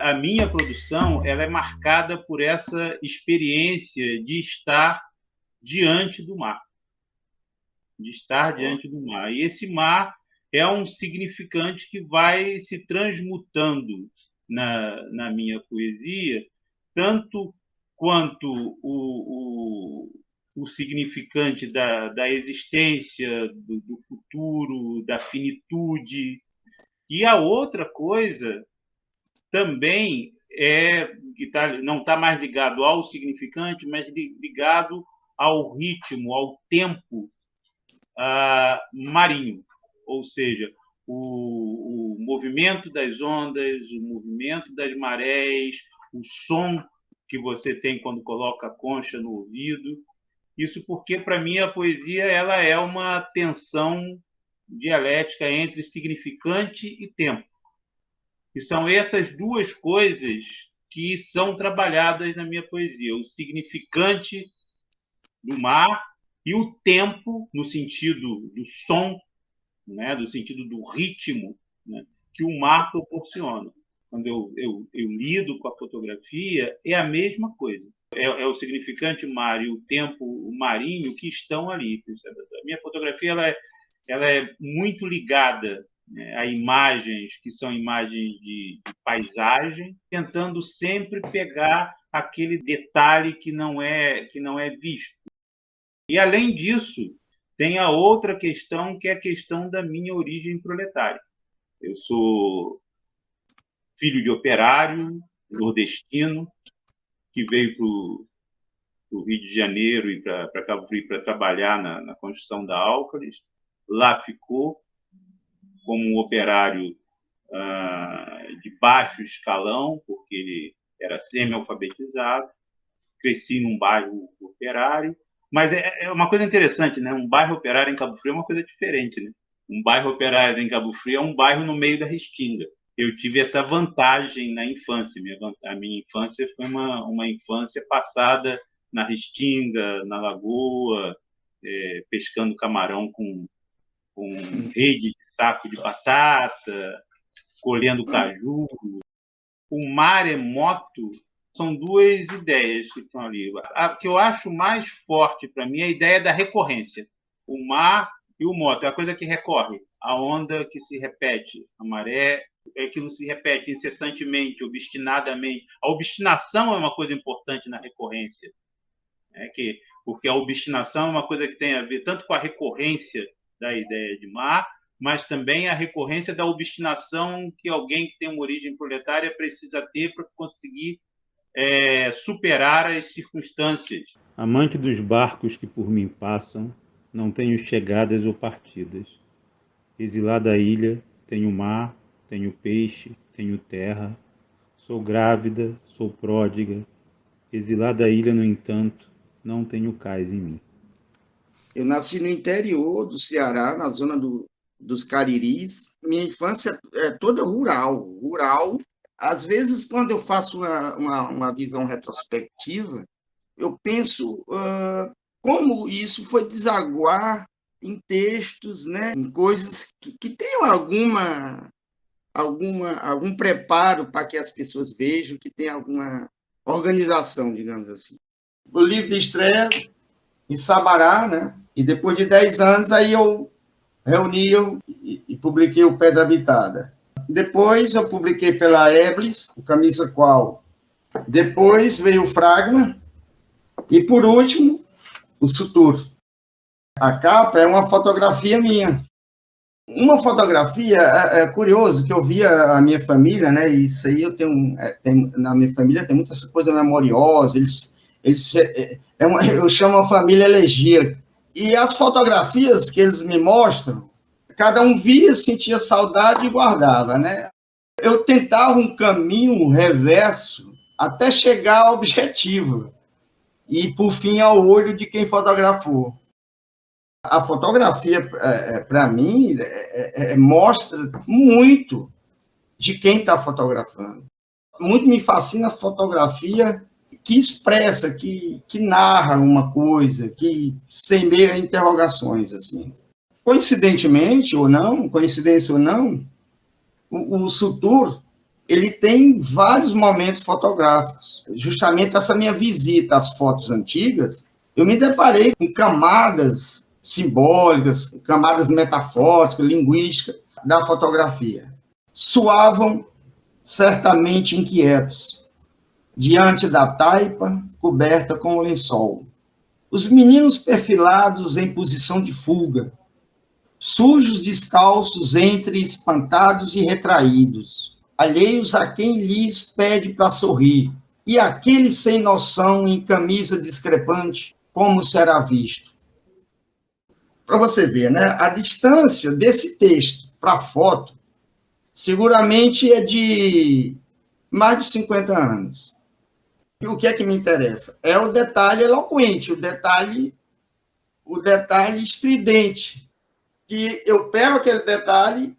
A minha produção ela é marcada por essa experiência de estar diante do mar. De estar diante do mar. E esse mar é um significante que vai se transmutando na minha poesia, tanto quanto o significante da existência, do futuro, da finitude. E a outra coisa também que não está mais ligado ao significante, mas ligado ao ritmo, ao tempo marinho, ou seja, o movimento das ondas, o movimento das marés, o som que você tem quando coloca a concha no ouvido. Isso porque, para mim, a poesia ela é uma tensão dialética entre significante e tempo. E são essas duas coisas que são trabalhadas na minha poesia. O significante do mar e o tempo, no sentido do som, né, do sentido do ritmo, né, que o mar proporciona. Quando eu lido com a fotografia, é a mesma coisa. É o significante mar e o tempo marinho que estão ali. A minha fotografia ela é muito ligada, né, a imagens que são imagens de paisagem, tentando sempre pegar aquele detalhe que não é visto. E, além disso, tem a outra questão, que é a questão da minha origem proletária. Eu sou filho de operário nordestino, que veio para o Rio de Janeiro e para Cabo Frio para trabalhar na construção da Álcalis. Lá ficou como um operário de baixo escalão, porque ele era semi-alfabetizado. Cresci num bairro operário. Mas é uma coisa interessante, né? Um bairro operário em Cabo Frio é uma coisa diferente, né? Um bairro operário em Cabo Frio é um bairro no meio da Restinga. Eu tive essa vantagem na infância. A minha infância foi uma infância passada na Restinga, na lagoa, pescando camarão com rede de saco de batata, colhendo caju. O maremoto são duas ideias que estão ali. A que eu acho mais forte para mim é a ideia da recorrência. O mar e o moto é a coisa que recorre. A onda que se repete, a maré é aquilo que se repete incessantemente, obstinadamente. A obstinação é uma coisa importante na recorrência, porque a obstinação é uma coisa que tem a ver tanto com a recorrência da ideia de mar, mas também a recorrência da obstinação que alguém que tem uma origem proletária precisa ter para conseguir superar as circunstâncias. Amante dos barcos que por mim passam, não tenho chegadas ou partidas. Exilada à ilha, tenho mar, tenho peixe, tenho terra. Sou grávida, sou pródiga. Exilada à ilha, no entanto, não tenho cais em mim. Eu nasci no interior do Ceará, na zona dos Cariris. Minha infância é toda rural. Às vezes, quando eu faço uma visão retrospectiva, eu penso como isso foi desaguar em textos, né, em coisas que tenham algum preparo para que as pessoas vejam, que tenha alguma organização, digamos assim. O livro de estreia em Sabará, né? E depois de 10 anos, aí eu reuni e publiquei o Pedra Habitada. Depois eu publiquei pela Eblis, o Camisa Qual. Depois veio o Fragma. E, por último, o Sutur. A capa é uma fotografia minha. Uma fotografia, é curioso, que eu via a minha família, né? Isso aí eu tenho na minha família tem muita coisa memoriosa, eu chamo a família elegíaca. E as fotografias que eles me mostram, cada um via, sentia saudade e guardava, né? Eu tentava um caminho reverso até chegar ao objetivo e, por fim, ao olho de quem fotografou. A fotografia, para mim, mostra muito de quem está fotografando. Muito me fascina a fotografia que expressa, que narra uma coisa, que semeia interrogações, assim. Coincidência ou não, o Sutur, ele tem vários momentos fotográficos. Justamente essa minha visita às fotos antigas, eu me deparei com camadas simbólicas, camadas metafóricas, linguísticas da fotografia. Soavam certamente inquietos, diante da taipa coberta com o lençol. Os meninos perfilados em posição de fuga, sujos descalços entre espantados e retraídos, alheios a quem lhes pede para sorrir, e aquele sem noção em camisa discrepante, como será visto? Para você ver, né? A distância desse texto para a foto seguramente é de mais de 50 anos. E o que é que me interessa? É o detalhe eloquente, o detalhe estridente, que eu pego aquele detalhe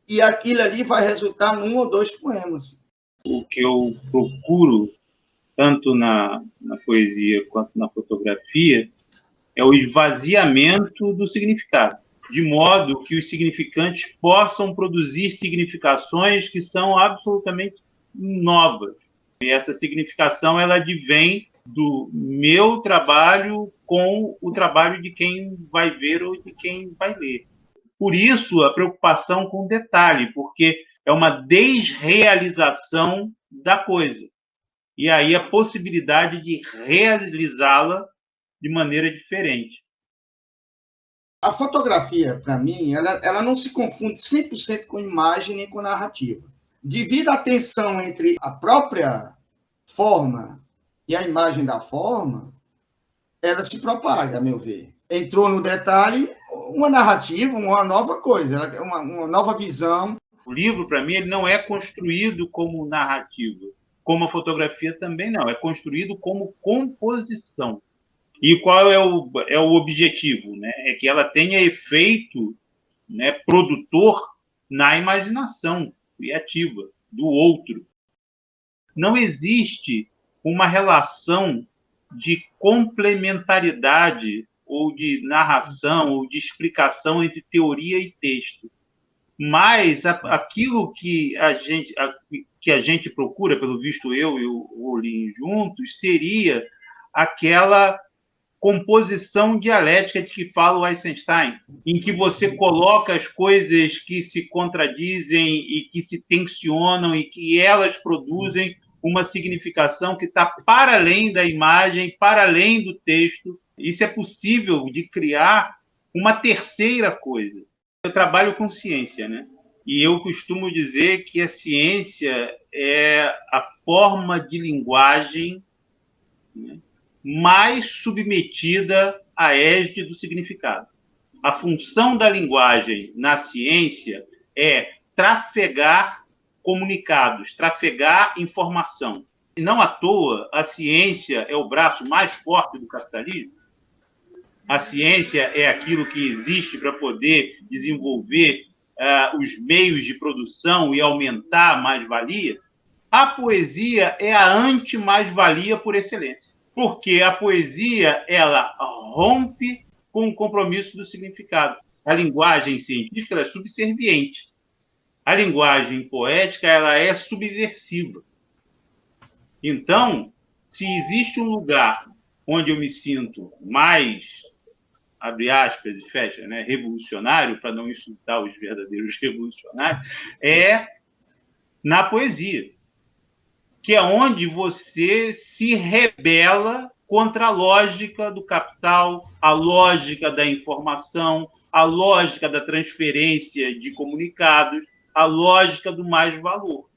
e aquilo ali vai resultar num ou dois poemas. O que eu procuro, tanto na poesia quanto na fotografia, é o esvaziamento do significado, de modo que os significantes possam produzir significações que são absolutamente novas. E essa significação ela advém do meu trabalho com o trabalho de quem vai ver ou de quem vai ler. Por isso, a preocupação com o detalhe, porque é uma desrealização da coisa. E aí a possibilidade de realizá-la de maneira diferente. A fotografia, para mim, ela não se confunde 100% com imagem nem com narrativa. Devido à tensão entre a própria forma e a imagem da forma, ela se propaga, a meu ver. Entrou no detalhe uma narrativa, uma nova coisa, uma nova visão. O livro, para mim, ele não é construído como narrativa, como a fotografia também não, é construído como composição. E qual é o objetivo? Né? É que ela tenha efeito, né, produtor na imaginação criativa do outro. Não existe uma relação de complementaridade ou de narração ou de explicação entre teoria e texto. Mas aquilo que a gente procura, pelo visto eu e o Rolim juntos, seria aquela composição dialética de que fala o Eisenstein, em que você coloca as coisas que se contradizem e que se tensionam e que elas produzem uma significação que está para além da imagem, para além do texto. Isso é possível de criar uma terceira coisa. Eu trabalho com ciência, né? E eu costumo dizer que a ciência é a forma de linguagem, né, mais submetida à égide do significado. A função da linguagem na ciência é trafegar comunicados, trafegar informação. E não à toa, a ciência é o braço mais forte do capitalismo. A ciência é aquilo que existe para poder desenvolver os meios de produção e aumentar a mais-valia. A poesia é a anti-mais-valia por excelência. Porque a poesia ela rompe com o compromisso do significado. A linguagem científica ela é subserviente. A linguagem poética ela é subversiva. Então, se existe um lugar onde eu me sinto mais, abre aspas e fecha, né, revolucionário, para não insultar os verdadeiros revolucionários, é na poesia, que é onde você se rebela contra a lógica do capital, a lógica da informação, a lógica da transferência de comunicados, a lógica do mais-valor.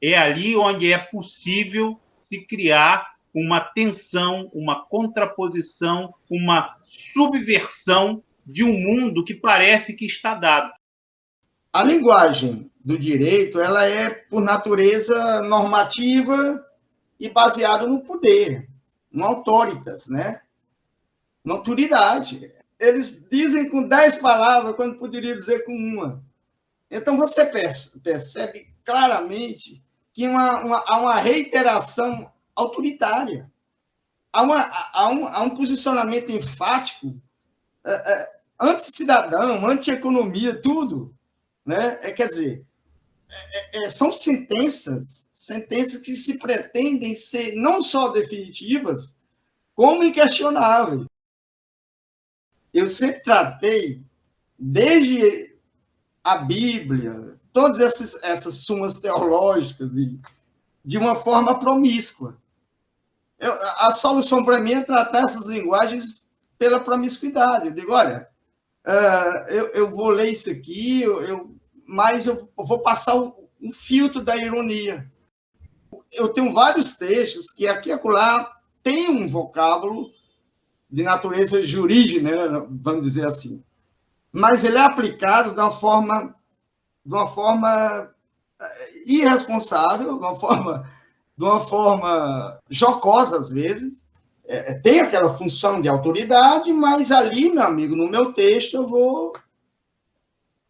É ali onde é possível se criar uma tensão, uma contraposição, uma subversão de um mundo que parece que está dado. A linguagem do direito ela é, por natureza, normativa e baseada no poder, no autoritas, né? Na autoridade. Eles dizem com 10 palavras quando poderia dizer com uma. Então, você percebe claramente que há uma reiteração autoritária. Há um posicionamento enfático anti-cidadão, anti-economia, tudo. Né? Quer dizer, são sentenças que se pretendem ser não só definitivas, como inquestionáveis. Eu sempre tratei, desde a Bíblia, todas essas sumas teológicas, de uma forma promíscua. A solução para mim é tratar essas linguagens pela promiscuidade. Eu digo, olha, eu vou ler isso aqui, mas eu vou passar um filtro da ironia. Eu tenho vários textos que aqui e acolá tem um vocábulo de natureza jurídica, né, vamos dizer assim, mas ele é aplicado de uma forma irresponsável, de uma forma jocosa, às vezes. Tem aquela função de autoridade, mas ali, meu amigo, no meu texto, eu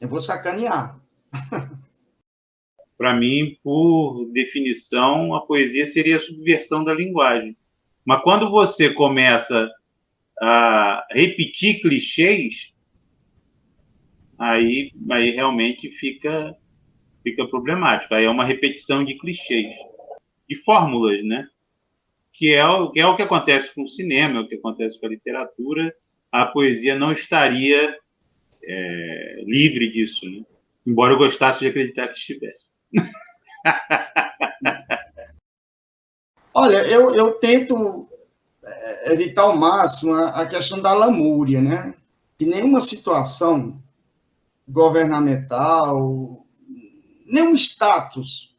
vou sacanear. Para mim, por definição, a poesia seria a subversão da linguagem. Mas quando você começa a repetir clichês, aí realmente fica problemático. Aí é uma repetição de clichês, de fórmulas, né? Que é o que acontece com o cinema, é o que acontece com a literatura. A poesia não estaria livre disso, né? Embora eu gostasse de acreditar que estivesse. Olha, eu tento evitar ao máximo a questão da lamúria, né? Que nenhuma situação governamental, nenhum status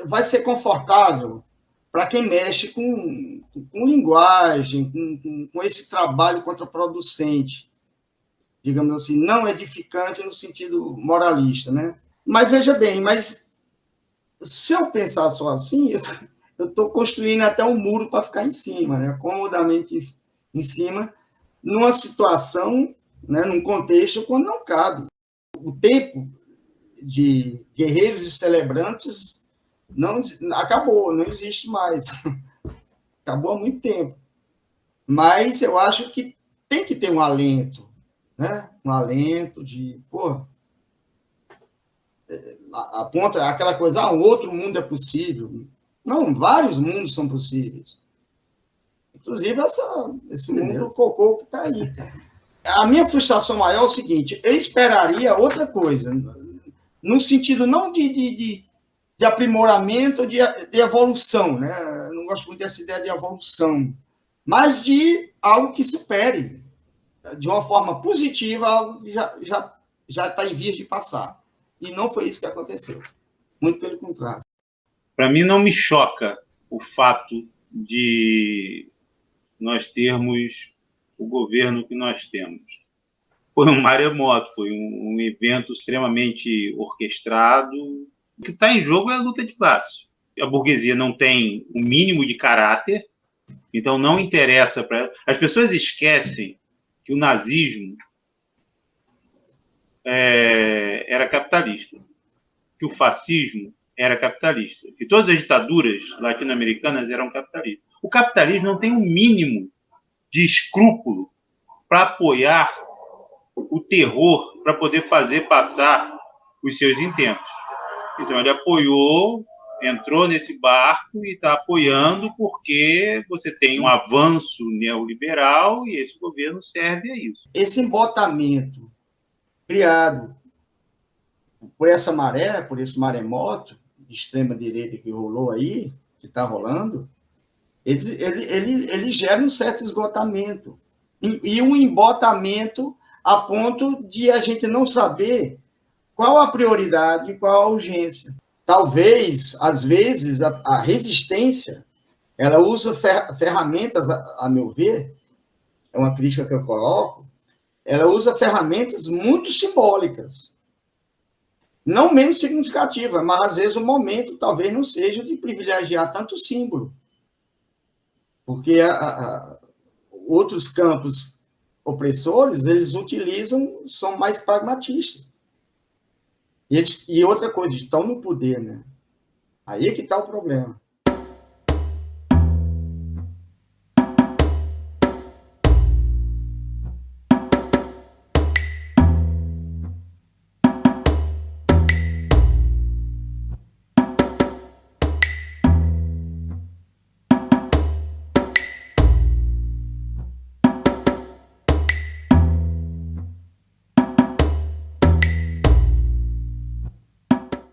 vai ser confortável para quem mexe com linguagem, com esse trabalho contraproducente, digamos assim, não edificante no sentido moralista, né? Mas veja bem, se eu pensar só assim, eu estou construindo até um muro para ficar em cima, né? Comodamente em cima, numa situação, né? Num contexto quando não cabe. O tempo de guerreiros e celebrantes acabou, não existe mais. Acabou há muito tempo. Mas eu acho que tem que ter um alento, né? Um alento de, aponta aquela coisa, um outro mundo é possível. Não, vários mundos são possíveis. Inclusive esse mundo cocô que está aí. A minha frustração maior é o seguinte, eu esperaria outra coisa, no sentido não de aprimoramento, de evolução, né? Eu não gosto muito dessa ideia de evolução, mas de algo que supere, de uma forma positiva, algo que já está em vias de passar. E não foi isso que aconteceu. Muito pelo contrário. Para mim, não me choca o fato de nós termos o governo que nós temos. Foi um maremoto, foi um evento extremamente orquestrado. O que está em jogo é a luta de classe. A burguesia não tem o mínimo de caráter, então não interessa para ela. As pessoas esquecem que o nazismo era capitalista, que o fascismo era capitalista, que todas as ditaduras latino-americanas eram capitalistas. O capitalismo não tem um mínimo de escrúpulo para apoiar o terror, para poder fazer passar os seus intentos. Então, ele apoiou, entrou nesse barco e está apoiando porque você tem um avanço neoliberal e esse governo serve a isso. Esse embotamento criado por essa maré, por esse maremoto de extrema-direita que rolou aí, que está rolando, ele gera um certo esgotamento. E um embotamento a ponto de a gente não saber qual a prioridade e qual a urgência. Talvez, às vezes, a resistência, ela usa ferramentas, a meu ver, é uma crítica que eu coloco, ela usa ferramentas muito simbólicas. Não menos significativa, mas às vezes o momento talvez não seja de privilegiar tanto símbolo. Porque outros campos opressores, eles são mais pragmatistas. E outra coisa, estão no poder, né? Aí é que está o problema.